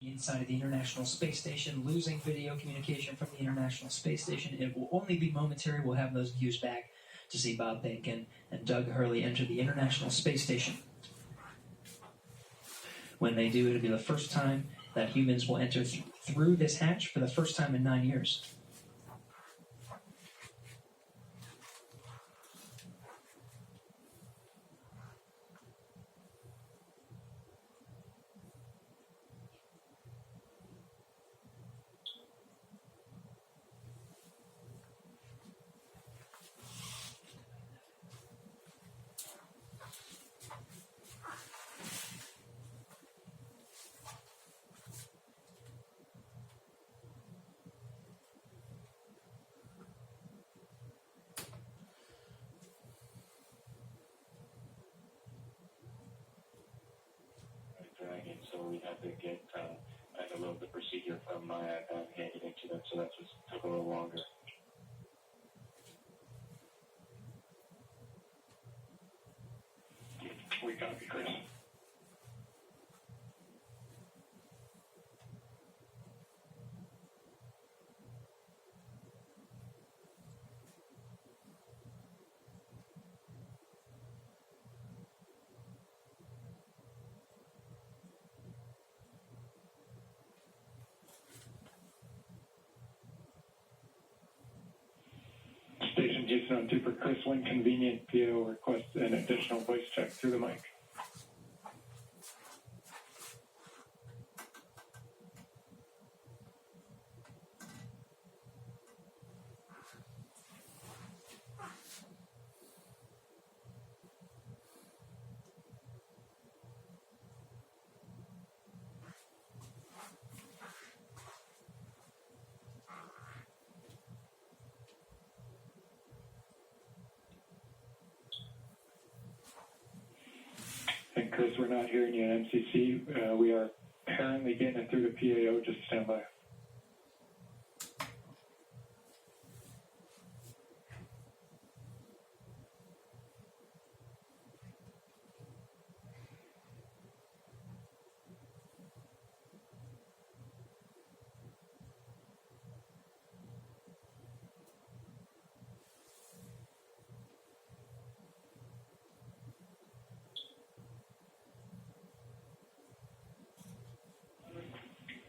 inside of the International Space Station, losing video communication from the International Space Station. It will only be momentary. We'll have those views back to see Bob Behnken and Doug Hurley enter the International Space Station. When they do, it'll be the first time that humans will enter through this hatch for the first time in 9 years. So we had to get a little bit procedure from my iPad handed it to them, so that just took a little longer. We copy, Chris. Station Houston on 2 for Chris. When convenient, PO request an additional voice check through the mic. And Chris, we're not hearing you in MCC. We are currently getting it through the PAO. Just stand by.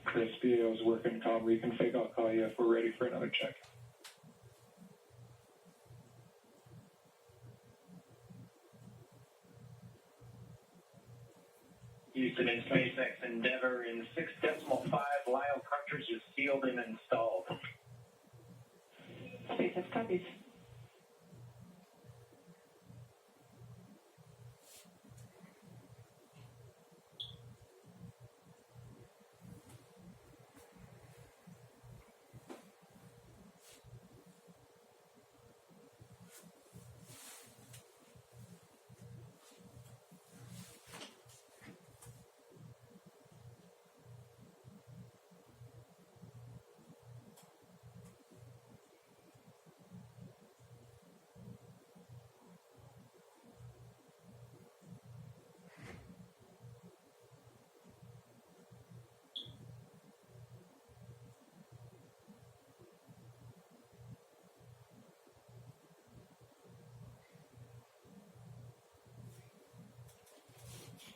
Chris, PAO is working. Call reconfig. I'll call you if we're ready for another check. Houston and SpaceX Endeavor in 6.5 Lyle cartridges sealed and installed. SpaceX copies.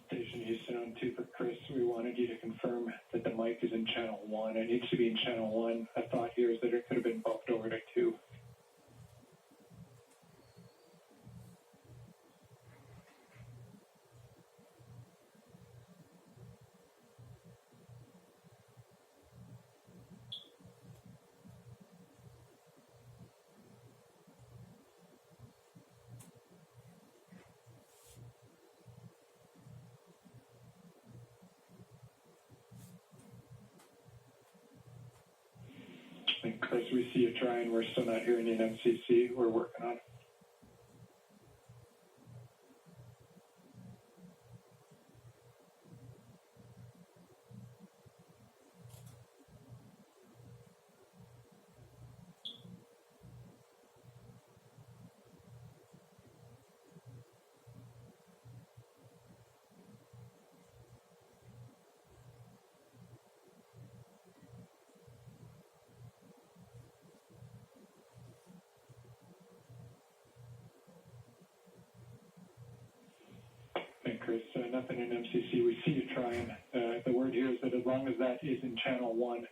Station Houston on 2 for Chris. We wanted you to confirm that the mic is in channel 1. It needs to be in channel 1. A thought here is that it could have been bumped over to 2. And Chris, we see you trying. We're still not hearing you in MCC. We're working on it. Chris. Nothing in MCC. We see you trying. The word here is that as long as that is in channel 1,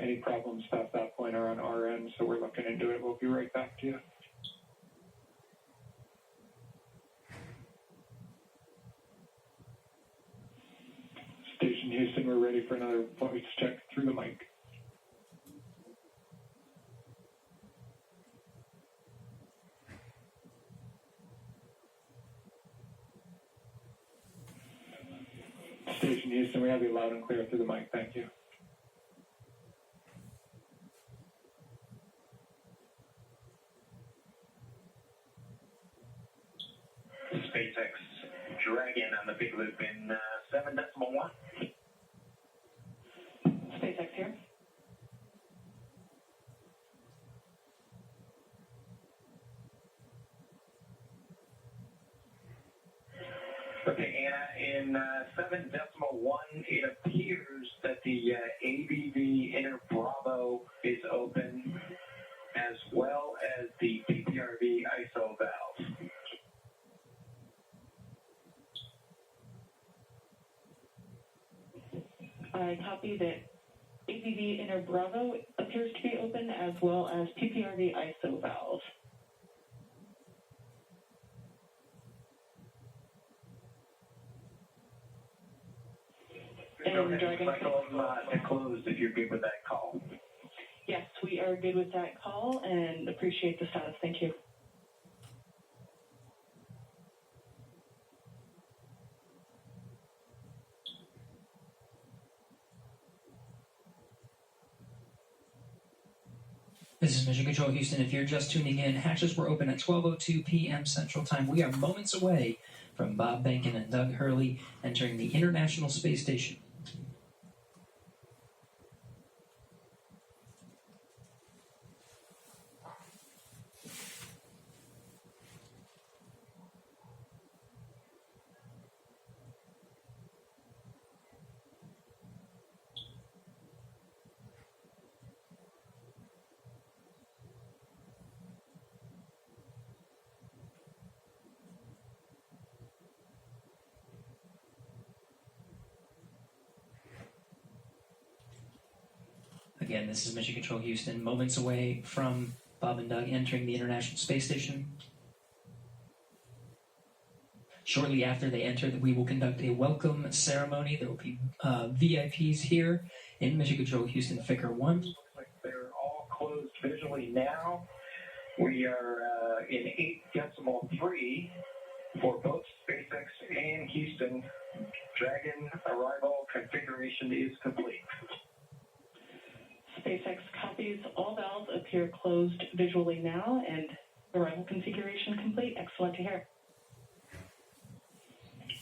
any problems past that point are on our end, so we're looking into it. We'll be right back to you. Station Houston, we're ready for another voice check through the mic. Station Houston, we have you loud and clear through the mic. Thank you. SpaceX Dragon on the big loop in 7.1. SpaceX here. Okay, Anna, in 7.1, it appears that the ABV Inner Bravo is open, as well as the PPRV ISO valve. I copy that ABV Inner Bravo appears to be open, as well as PPRV ISO valve. And Dragon closed if you're good with that call. Yes, we are good with that call and appreciate the status. Thank you. This is Mission Control Houston. If you're just tuning in, hatches were open at 12:02 p.m. Central Time. We are moments away from Bob Behnken and Doug Hurley entering the International Space Station. Again, this is Mission Control Houston, moments away from Bob and Doug entering the International Space Station. Shortly after they enter, we will conduct a welcome ceremony. There will be VIPs here in Mission Control Houston, Ficker 1. Looks like they're all closed visually now. We are in 8.3 for both SpaceX and Houston. Dragon arrival configuration is complete. SpaceX copies. All valves appear closed visually now, and arrival configuration complete. Excellent to hear.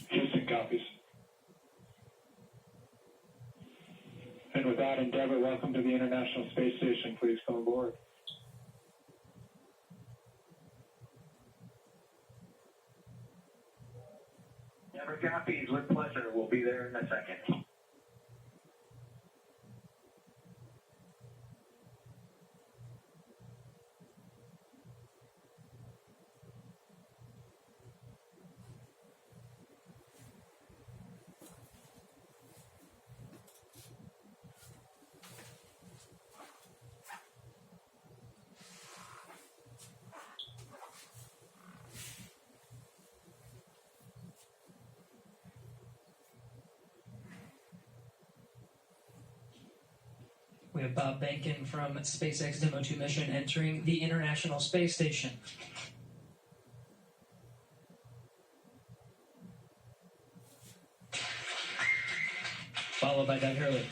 Houston copies. And with that, Endeavour, welcome to the International Space Station. Please come aboard. Never copies, with pleasure. We'll be there in a second. We have Bob Behnken from SpaceX Demo 2 mission entering the International Space Station. Followed by Doug Hurley.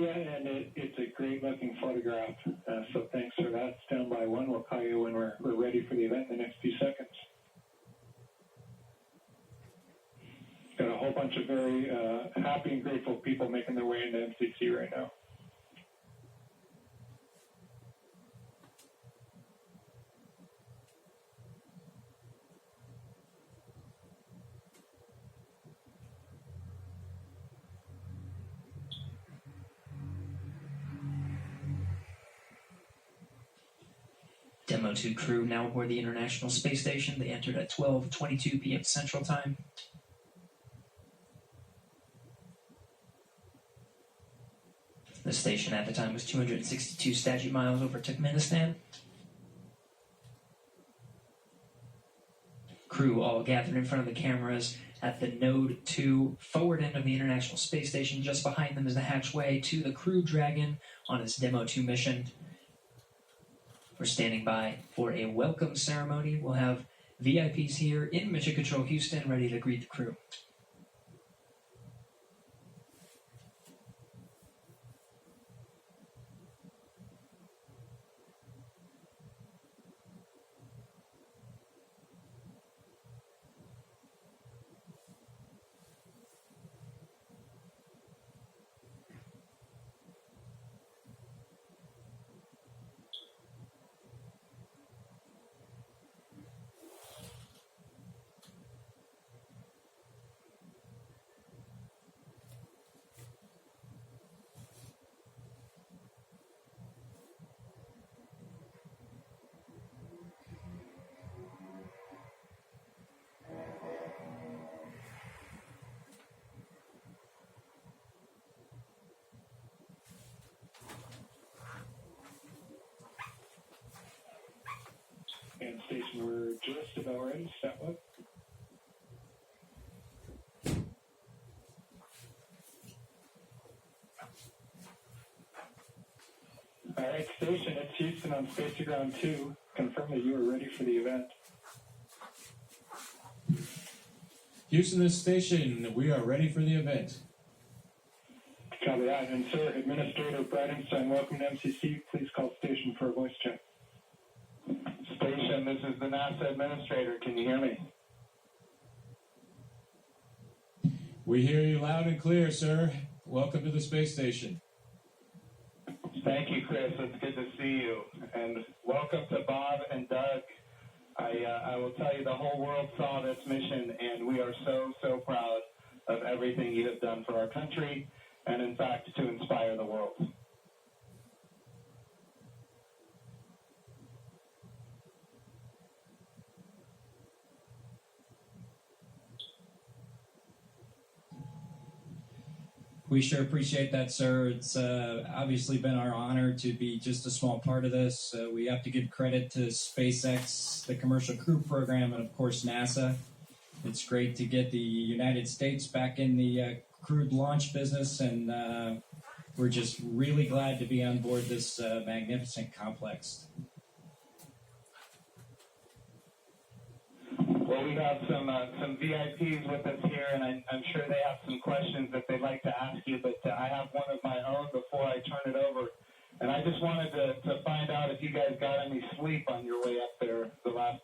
Yeah, and it's a great looking photograph. So thanks for that. Stand by one. We'll call you when we're ready for the event in the next few seconds. Got a whole bunch of very happy and grateful people making their way into MCC right now. Demo 2 crew now aboard the International Space Station. They entered at 12:22 p.m. Central Time. The station at the time was 262 statute miles over Turkmenistan. Crew all gathered in front of the cameras at the Node 2 forward end of the International Space Station. Just behind them is the hatchway to the Crew Dragon on its Demo 2 mission. We're standing by for a welcome ceremony. We'll have VIPs here in Mission Control Houston ready to greet the crew. And station, we're just about ready to step up. All right, station, it's Houston on Space to Ground 2. Confirm that you are ready for the event. Houston, this station, we are ready for the event. Copy that. And sir, Administrator Bridenstine, welcome to MCC. Please call station for a voice check. Station, this is the NASA Administrator. Can you hear me? We hear you loud and clear, sir. Welcome to the space station. Thank you, Chris. It's good to see you. And welcome to Bob and Doug. I will tell you, the whole world saw this mission, and we are so, so proud of everything you have done for our country, and in fact, to inspire the world. We sure appreciate that, sir. It's obviously been our honor to be just a small part of this. We have to give credit to SpaceX, the Commercial Crew Program, and of course NASA. It's great to get the United States back in the crewed launch business, and we're just really glad to be on board this magnificent complex. Well, we have some VIPs with us here, and I'm sure they have some questions that they'd like to ask you, but I have one of my own before I turn it over. And I just wanted to find out if you guys got any sleep on your way up there the last,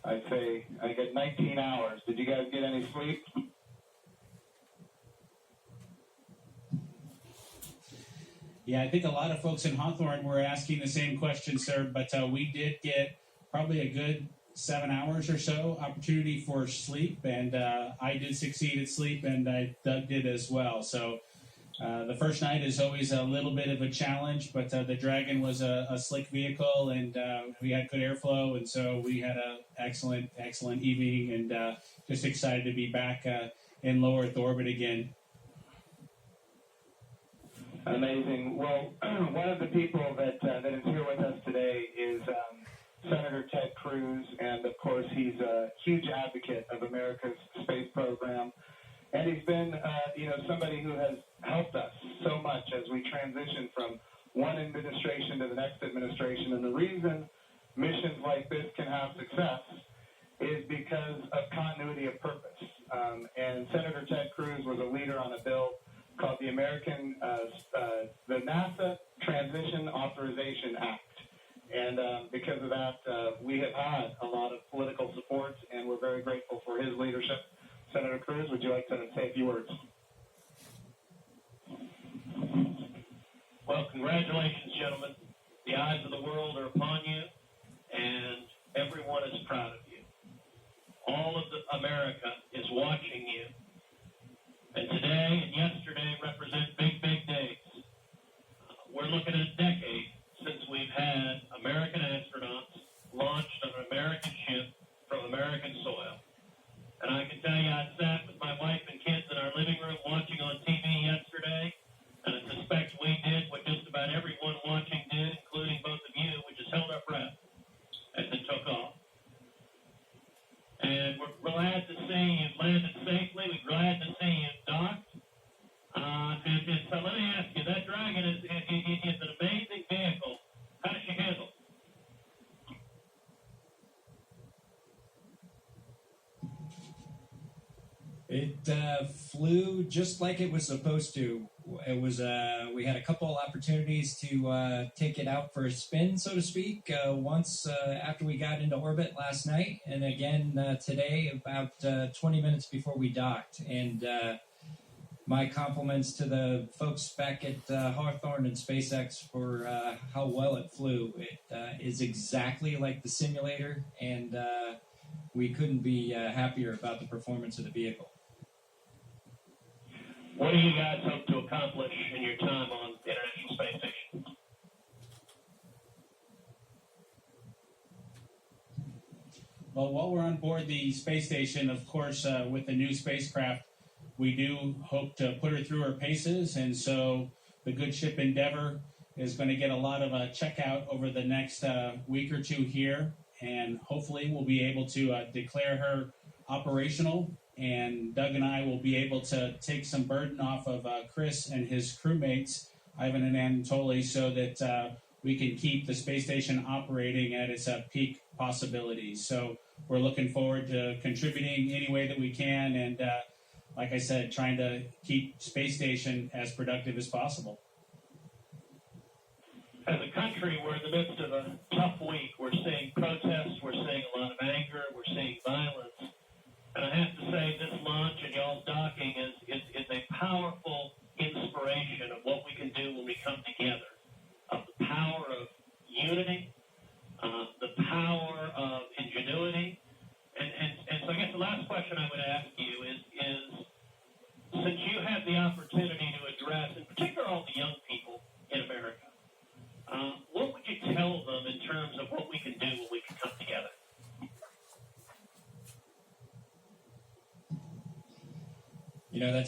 I'd say, I get 19 hours. Did you guys get any sleep? Yeah, I think a lot of folks in Hawthorne were asking the same question, sir, but we did get probably a good 7 hours or so opportunity for sleep, and I did succeed at sleep, and Doug did as well. So the first night is always a little bit of a challenge, but the Dragon was a slick vehicle, and we had good airflow, and so we had an excellent evening, and just excited to be back in low Earth orbit again. Amazing. Well, one of the people that is here with us today is Senator Ted Cruz, and of course he's a huge advocate of America's space program, and he's been somebody who has helped us so much as we transition from one administration to the next administration. And the reason missions like this can have success is because of continuity of purpose. And Senator Ted Cruz was a leader on a bill called the the NASA Transition Authorization Act. And because of that, we have had a lot of political support, and we're very grateful for his leadership. Senator Cruz, would you like to say a few words? Well, congratulations, gentlemen. The eyes of the world are upon you, and everyone is proud of you. All of America is watching you. And today and yesterday represent big, big days. We're looking at a decade since we've had American astronauts launched on an American ship from American soil. And I can tell you, I sat with my wife and kids in our living room watching on TV yesterday, and I suspect we did what just about everyone watching did, including both of you, which is held our breath as it took off. And we're glad to see you landed safely. We're glad to see you docked. And so let me ask you, that Dragon is an amazing vehicle. How does she handle? It flew just like it was supposed to. It was we had a couple opportunities to take it out for a spin, so to speak. Once after we got into orbit last night, and again today, about 20 minutes before we docked. And my compliments to the folks back at Hawthorne and SpaceX for how well it flew. It is exactly like the simulator, and we couldn't be happier about the performance of the vehicle. What do you guys hope to accomplish in your time on the International Space Station? Well, while we're on board the space station, of course, with the new spacecraft, we do hope to put her through her paces, and so the good ship Endeavour is going to get a lot of checkout over the next week or two here, and hopefully we'll be able to declare her operational, and Doug and I will be able to take some burden off of Chris and his crewmates, Ivan and Anatoly, so that we can keep the space station operating at its peak possibilities. So we're looking forward to contributing any way that we can, and like I said, trying to keep space station as productive as possible. As a country, we're in the midst of a tough week. We're seeing protests, we're seeing a lot of anger, we're seeing violence. And I have to say, this launch and y'all's docking is a powerful inspiration of what we can do when we come together, of the power of unity, the power of ingenuity. And so I guess the last question I would ask you is since you have the opportunity to address, in particular, all the young people in America, what would you tell them in terms of what we can do when we can come together? You know, that's a